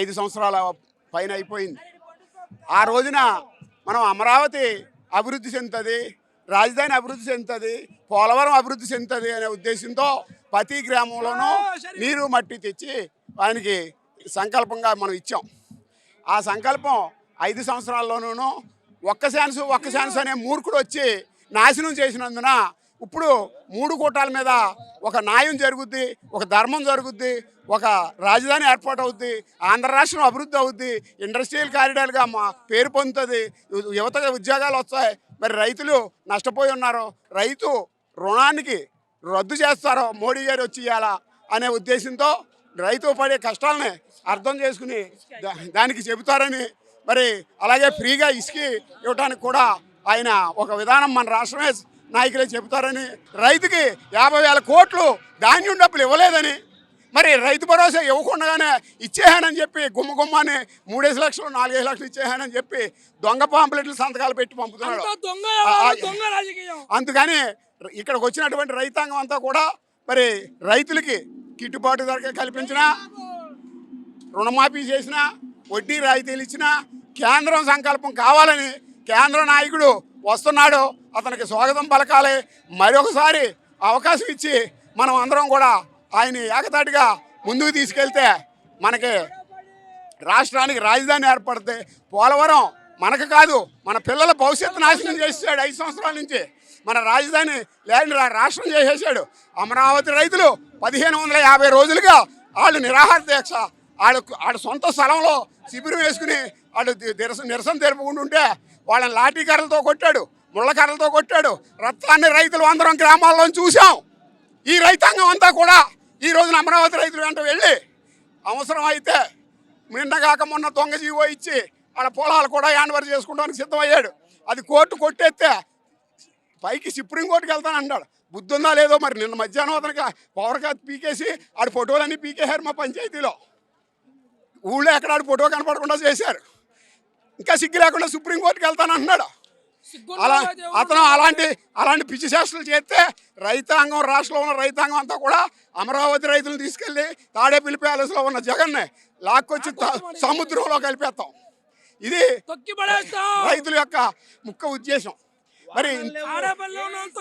5 సంవత్సరాల పైన అయిపోయింది. ఆ రోజున మనం అమరావతి అభివృద్ధి చెందుతుంది, రాజధాని అభివృద్ధి చెందుతుంది, పోలవరం అభివృద్ధి చెందుతుంది అనే ఉద్దేశంతో ప్రతి గ్రామంలోనూ నీరు మట్టి తెచ్చి ఆయనకి సంకల్పంగా మనం ఇచ్చాం. ఆ సంకల్పం 5 సంవత్సరాల్లోనూ ఒక్క ఛాన్స్ అనే మూర్ఖుడు వచ్చి నాశనం చేసినందున ఇప్పుడు 3 కూటాల మీద ఒక న్యాయం జరుగుద్ది, ఒక ధర్మం జరుగుద్ది, ఒక రాజధాని ఏర్పాటు అవుద్ది, ఆంధ్ర రాష్ట్రం అభివృద్ధి అవుద్ది, ఇండస్ట్రియల్ కారిడార్గా మా పేరు పొందుతుంది, యువత ఉద్యోగాలు వస్తాయి. మరి రైతులు నష్టపోయి ఉన్నారు, రైతు రుణానికి రద్దు చేస్తారో మోడీ గారు వచ్చి ఇవ్వాలా అనే ఉద్దేశంతో రైతు పడే కష్టాలని అర్థం చేసుకుని దానికి చెబుతారని, మరి అలాగే ఫ్రీగా ఇసుక ఇవ్వడానికి కూడా ఆయన ఒక విధానం మన రాష్ట్రమే నాయకులే చెబుతారని, రైతుకి 50,000 కోట్లు ధాన్యం డబ్బులు ఇవ్వలేదని, మరి రైతు భరోసా ఇవ్వకుండానే ఇచ్చేహానని చెప్పి గుమ్మని 3 లక్షలు 4 లక్షలు ఇచ్చేహానని చెప్పి దొంగ పాంప్లెట్లు సంతకాలు పెట్టి పంపుతున్నాడు. అందుకని ఇక్కడికి వచ్చినటువంటి రైతాంగం అంతా కూడా మరి రైతులకి గిట్టుబాటు ధర కల్పించినా, రుణమాఫీ చేసినా, వడ్డీ రాయితీలు ఇచ్చినా కేంద్రం సంకల్పం కావాలని కేంద్ర నాయకుడు వస్తున్నాడు, అతనికి స్వాగతం పలకాలి. మరొకసారి అవకాశం ఇచ్చి మనం అందరం కూడా ఆయన ఏకతాటిగా ముందుకు తీసుకెళ్తే మనకి రాష్ట్రానికి రాజధాని ఏర్పడితే పోలవరం మనకు కాదు, మన పిల్లల భవిష్యత్తు నాశనం చేసేసాడు. 5 సంవత్సరాల నుంచి మన రాజధాని లేని రాష్ట్రం చేసేసాడు. అమరావతి రైతులు 1550 రోజులుగా వాళ్ళు నిరాహార దీక్ష, వాళ్ళ సొంత స్థలంలో శిబిరం వేసుకుని వాళ్ళు నిరసన తెలుపుకుంటుంటే వాళ్ళని లాఠీ కర్రలతో కొట్టాడు, ముళ్ళ కర్రలతో కొట్టాడు. రక్తాన్ని రైతులు అందరం గ్రామాల్లో చూసాం. ఈ రైతాంగం అంతా కూడా ఈ రోజున అమరావతి రైతులు వెంట వెళ్ళి అవసరం అయితే నిన్నగాక మొన్న దొంగ జీవో ఇచ్చి వాళ్ళ పొలాలు కూడా హ్యాండ్ఓవర్ చేసుకోవడానికి సిద్ధమయ్యాడు. అది కోర్టు కొట్టేస్తే పైకి సుప్రీంకోర్టుకి వెళ్తానంటాడు. బుద్ధి ఉందా లేదో మరి. నిన్న మధ్యాహ్నం అతనికి పవర్ కాదు పీకేసి ఆడి ఫోటోలన్నీ పీకేశారు మా పంచాయతీలో. ఊళ్ళో ఎక్కడ ఆడి ఫోటో కనపడకుండా చేశారు. ఇంకా సిగ్గు లేకుండా సుప్రీంకోర్టుకి వెళ్తానంటున్నాడు. అతను అలాంటి పిచ్చి చేష్టలు చేస్తే రైతాంగం, రాష్ట్రంలో ఉన్న రైతాంగం అంతా కూడా అమరావతి రైతులను తీసుకెళ్ళి తాడేపల్లి ప్యాలెస్లో ఉన్న జగన్ని లాక్కొచ్చి సముద్రంలో కలిపేస్తాం. ఇది రైతుల యొక్క ముఖ్య ఉద్దేశం. మరి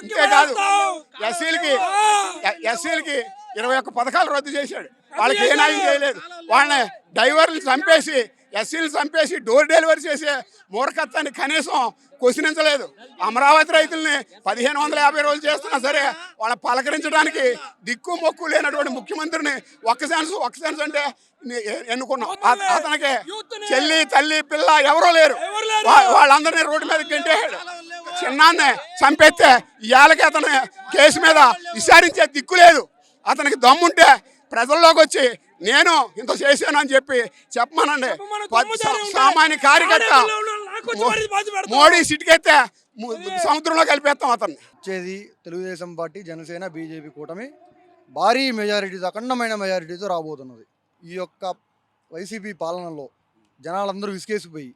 ఇంతేకాదు, ఎస్సీలకి 21 పథకాలు రద్దు చేశాడు. వాళ్ళకి ఏ న్యాయం చేయలేదు. వాళ్ళని డ్రైవర్లు చంపేసి, ఎస్సీలు చంపేసి డోర్ డెలివరీ చేసే మూర్ఖత్వాన్ని కనీసం క్వశ్చనించలేదు. అమరావతి రైతుల్ని 1550 రోజులు చేస్తున్నా సరే వాళ్ళని పలకరించడానికి దిక్కు మొక్కు లేనటువంటి ముఖ్యమంత్రిని ఒక్క ఛాన్స్ అంటే ఎన్నుకున్నాం. అతనికి చెల్లి, తల్లి, పిల్ల ఎవరో లేరు. వాళ్ళందరినీ రోడ్డు మీద గెంటేశాడు. చిన్నాన్నే చంపేస్తే ఇవాళకి అతని కేసు మీద విచారించే దిక్కు లేదు. అతనికి దమ్ముంటే ప్రజల్లోకి వచ్చి నేను ఇంత చేశాను అని చెప్పి చెప్పమనండి. సామాన్య కార్యకర్త మోడీ సిటికెత్తే సముద్రంలో కలిపేస్తాం అతన్ని. వచ్చేది తెలుగుదేశం పార్టీ, జనసేన, బీజేపీ కూటమి భారీ మెజారిటీతో, అఖండమైన మెజారిటీతో రాబోతున్నది. ఈ యొక్క వైసీపీ పాలనలో జనాలందరూ విసిగేసిపోయి,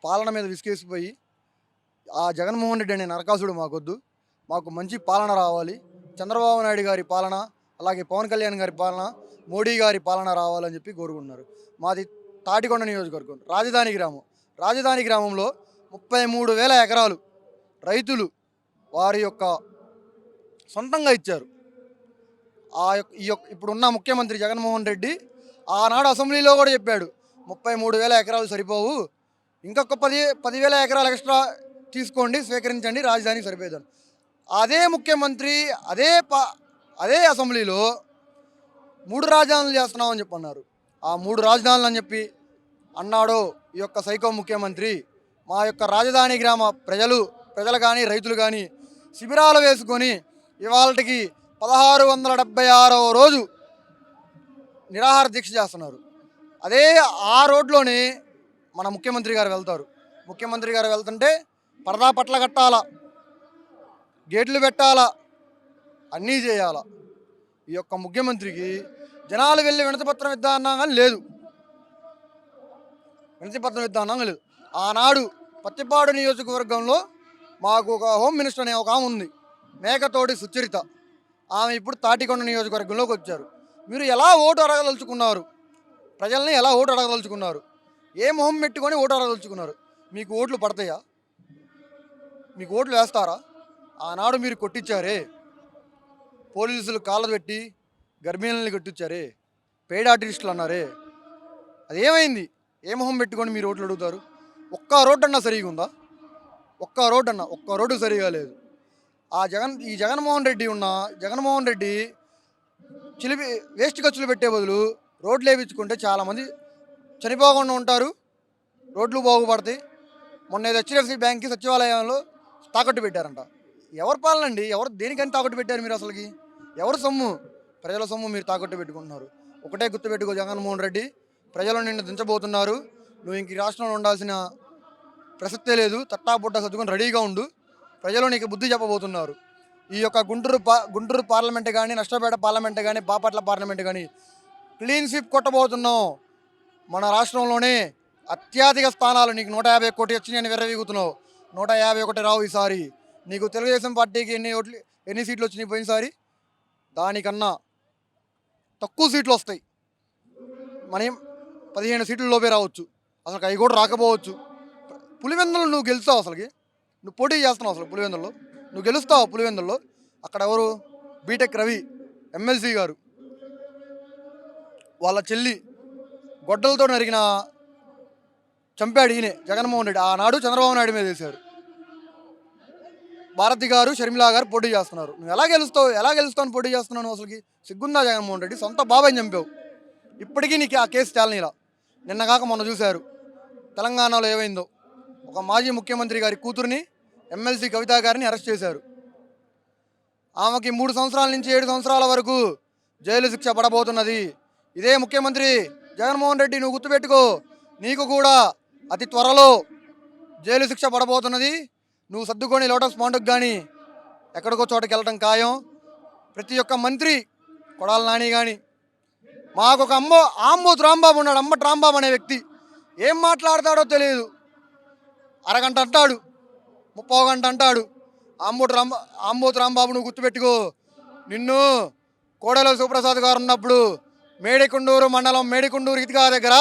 పాలన మీద విసిగేసిపోయి, ఆ జగన్మోహన్ రెడ్డి అనే నరకాసుడు మాకొద్దు, మాకు మంచి పాలన రావాలి, చంద్రబాబు నాయుడు గారి పాలన, అలాగే పవన్ కళ్యాణ్ గారి పాలన, మోడీ గారి పాలన రావాలని చెప్పి కోరుకుంటున్నారు. మాది తాటికొండ నియోజకవర్గం, రాజధాని గ్రామంలో 33,000 ఎకరాలు రైతులు వారి యొక్క సొంతంగా ఇచ్చారు. ఇప్పుడున్న ముఖ్యమంత్రి జగన్మోహన్ రెడ్డి ఆనాడు అసెంబ్లీలో కూడా చెప్పాడు, 33,000 ఎకరాలు సరిపోవు, ఇంకొక 10,000 ఎకరాలు ఎక్స్ట్రా తీసుకోండి, స్వీకరించండి, రాజధానికి సరిపోయేదాన్ని. అదే ముఖ్యమంత్రి అదే అసెంబ్లీలో 3 రాజధానులు చేస్తున్నామని చెప్పి అన్నారు. ఆ 3 రాజధానులు అని చెప్పి అన్నాడో ఈ యొక్క సైకో ముఖ్యమంత్రి మా యొక్క రాజధాని గ్రామ ప్రజలు కానీ రైతులు కానీ శిబిరాలు వేసుకొని ఇవాళకి 1676వ రోజు నిరాహార దీక్ష చేస్తున్నారు. అదే ఆ రోడ్లోనే మన ముఖ్యమంత్రి గారు వెళ్తారు. ముఖ్యమంత్రి గారు వెళ్తుంటే పరదా పట్ల కట్టాలా, గేట్లు పెట్టాలా, అన్నీ చేయాలా. ఈ యొక్క ముఖ్యమంత్రికి జనాలు వెళ్ళి వినతిపత్రం ఇద్దామన్నా కానీ లేదు. ఆనాడు పత్తిపాడు నియోజకవర్గంలో మాకు ఒక హోమ్ మినిస్టర్ అనే ఒక ఆమె ఉంది, మేకతోటి సుచరిత. ఆమె ఇప్పుడు తాటికొండ నియోజకవర్గంలోకి వచ్చారు. మీరు ఎలా ఓటు అడగదలుచుకున్నారు? ప్రజల్ని ఎలా ఓటు అడగదలుచుకున్నారు? ఏ మొహం పెట్టుకొని ఓటు అడగదలుచుకున్నారు? మీకు ఓట్లు పడతాయా? మీకు ఓట్లు వేస్తారా? ఆనాడు మీరు కొట్టించారే, పోలీసులు కాళ్ళ పెట్టి గర్భిణీలని కొట్టించారే, పెయిడ్ ఆర్టిస్టులు అన్నారే, అదేమైంది? ఏ మొహం పెట్టుకొని మీరు ఓట్లు అడుగుతారు? ఒక్క రోడ్డు అన్నా సరిగా ఉందా? ఒక్క రోడ్డు సరిగా లేదు. ఈ జగన్మోహన్ రెడ్డి చిలిపి వేస్ట్ ఖర్చులు పెట్టే బదులు రోడ్లు వేయించుకుంటే చాలామంది చనిపోకుండా ఉంటారు, రోడ్లు బాగుపడతాయి. మొన్న ఏదో హెచ్డిఎఫ్సి బ్యాంక్కి సచివాలయంలో తాకట్టు పెట్టారంట. ఎవరు పాలనండి? ఎవరు దేనికని తాకట్టు పెట్టారు మీరు అసలుకి? ఎవరు సొమ్ము? ప్రజల సొమ్ము మీరు తాకట్టు పెట్టుకుంటున్నారు. ఒకటే గుర్తుపెట్టుకో జగన్మోహన్ రెడ్డి, ప్రజలు నిన్ను దించబోతున్నారు. నువ్వు ఇంక ఈ రాష్ట్రంలో ఉండాల్సిన ప్రసక్తే లేదు. తట్టాబుట్ట సర్దుకొని రెడీగా ఉండు. ప్రజలు నీకు బుద్ధి చెప్పబోతున్నారు. ఈ యొక్క గుంటూరు పార్లమెంట్ కానీ, నష్టపేట పార్లమెంట్ కానీ, బాపట్ల పార్లమెంట్ కానీ క్లీన్ స్వీప్ కొట్టబోతున్నాం. మన రాష్ట్రంలోనే అత్యధిక స్థానాలు, నీకు 150 కోటి వచ్చి నేను విర్రవీగుతున్నావు. 151 రావు ఈసారి. నీకు తెలుగుదేశం పార్టీకి ఎన్ని సీట్లు వచ్చినాయి పోయినసారి? దానికన్నా తక్కువ సీట్లు వస్తాయి. మనం 15 సీట్ల లోపే రావచ్చు, అసలు అవి కూడా రాకపోవచ్చు. పులివెందులు నువ్వు గెలుస్తావు, అసలుకి నువ్వు పోటీ చేస్తున్నావు. అసలు పులివెందుల్లో నువ్వు గెలుస్తావు. పులివెందుల్లో అక్కడ ఎవరు? బీటెక్ రవి ఎమ్మెల్సీ గారు, వాళ్ళ చెల్లి గొడ్డలతో నరికిన చంపాడు ఈయనే జగన్మోహన్ రెడ్డి. ఆనాడు చంద్రబాబు నాయుడు మీద వేశారు. భారతి గారు, షర్మిలా గారు పోటీ చేస్తున్నారు. నువ్వు ఎలా గెలుస్తావు పోటీ చేస్తున్నావు? అసలుకి సిగ్గుందా జగన్మోహన్ రెడ్డి? సొంత బాబాయ్ని చంపావు. ఇప్పటికీ నీకు ఆ కేసు తేలనీలా. నిన్నగాక మొన్న చూశారు తెలంగాణలో ఏమైందో. ఒక మాజీ ముఖ్యమంత్రి గారి కూతుర్ని, ఎమ్మెల్సీ కవిత గారిని అరెస్ట్ చేశారు. ఆమెకి 3 సంవత్సరాల నుంచి 7 సంవత్సరాల వరకు జైలు శిక్ష పడబోతున్నది. ఇదే ముఖ్యమంత్రి జగన్మోహన్ రెడ్డి, నువ్వు గుర్తుపెట్టుకో, నీకు కూడా అతి త్వరలో జైలు శిక్ష పడబోతున్నది. నువ్వు సర్దుకొని లోటస్ పాండుకు కానీ ఎక్కడికో చోటకి వెళ్ళటం ఖాయం. ప్రతి ఒక్క మంత్రి, కొడాల నాని కానీ, మాకు ఒక ఆంబోతు రాంబాబు ఉన్నాడు, అమ్మటి రాంబాబు అనే వ్యక్తి. ఏం మాట్లాడతాడో తెలియదు. అరగంట అంటాడు, 30 గంట అంటాడు. ఆంబోతు రాంబాబు, నువ్వు గుర్తుపెట్టుకో, నిన్ను కోడెల శివప్రసాద్ గారు ఉన్నప్పుడు మేడికొండూరు మండలం మేడికొండూరు ఇదిగా దగ్గర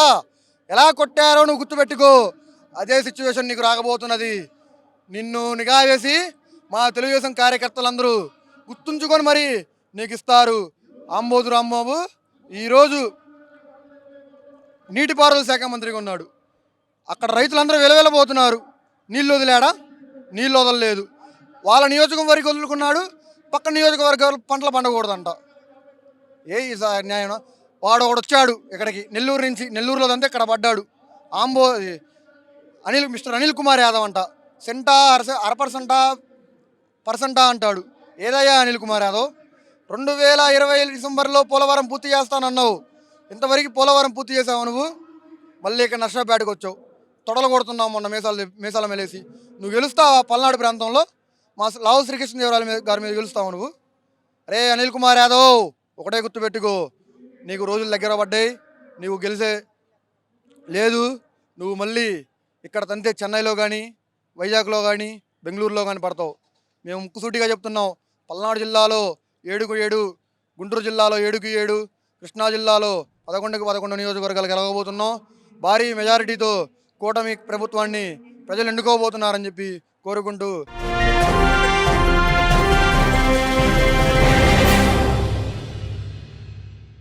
ఎలా కొట్టారో నువ్వు గుర్తుపెట్టుకో. అదే సిచ్యువేషన్ నీకు రాకపోతున్నది. నిన్ను నిఘా వేసి మా తెలుగుదేశం కార్యకర్తలందరూ గుర్తుంచుకొని మరి నీకు ఇస్తారు. ఆంబోతు రాంబాబు ఈరోజు నీటిపారుదల శాఖ మంత్రిగా ఉన్నాడు. అక్కడ రైతులందరూ వెలవెలబోతున్నారు. నీళ్ళు వదిలాడా? నీళ్ళు వదలలేదు. వాళ్ళ నియోజకవర్గం వదులుకున్నాడు, పక్క నియోజకవర్గాలు పంటలు పండకూడదంట. న్యాయం? వాడు ఒకడు వచ్చాడు ఇక్కడికి నెల్లూరు నుంచి, నెల్లూరులోదంతా ఇక్కడ పడ్డాడు. మిస్టర్ అనిల్ కుమార్ యాదవ్ అంట. సెంటా పర్సెంటా అంటాడు. ఏదయ్యా అనిల్ కుమార్ యాదవ్? 2020 డిసెంబర్లో పోలవరం పూర్తి చేస్తానన్నావు. ఇంతవరకు పోలవరం పూర్తి చేసావు నువ్వు. మళ్ళీ ఇక్కడ నష్టపేటకు వచ్చావు, తొడలు కొడుతున్నావు మొన్న మీసాల మేలేసి. నువ్వు గెలుస్తావా పల్నాడు ప్రాంతంలో? మా లావు శ్రీకృష్ణదేవరాయల గారి మీద గెలుస్తావు నువ్వు? అరే అనిల్ కుమార్ యాదవ్, ఒకటే గుర్తుపెట్టుకో, నీకు రోజులు దగ్గర పడ్డాయి. నీవు గెలిసే లేదు. నువ్వు మళ్ళీ ఇక్కడ తంతే చెన్నైలో కానీ, వైజాగ్లో కానీ, బెంగళూరులో కానీ పడతావు. మేము ముక్కుసూటిగా చెప్తున్నాం. పల్నాడు జిల్లాలో 7కు 7, గుంటూరు జిల్లాలో 7కు 7, కృష్ణా జిల్లాలో 11కు 11 నియోజకవర్గాలు గెలవబోతున్నాం. భారీ మెజారిటీతో కూటమి ప్రభుత్వాన్ని ప్రజలు ఎన్నుకోబోతున్నారని చెప్పి కోరుకుంటూ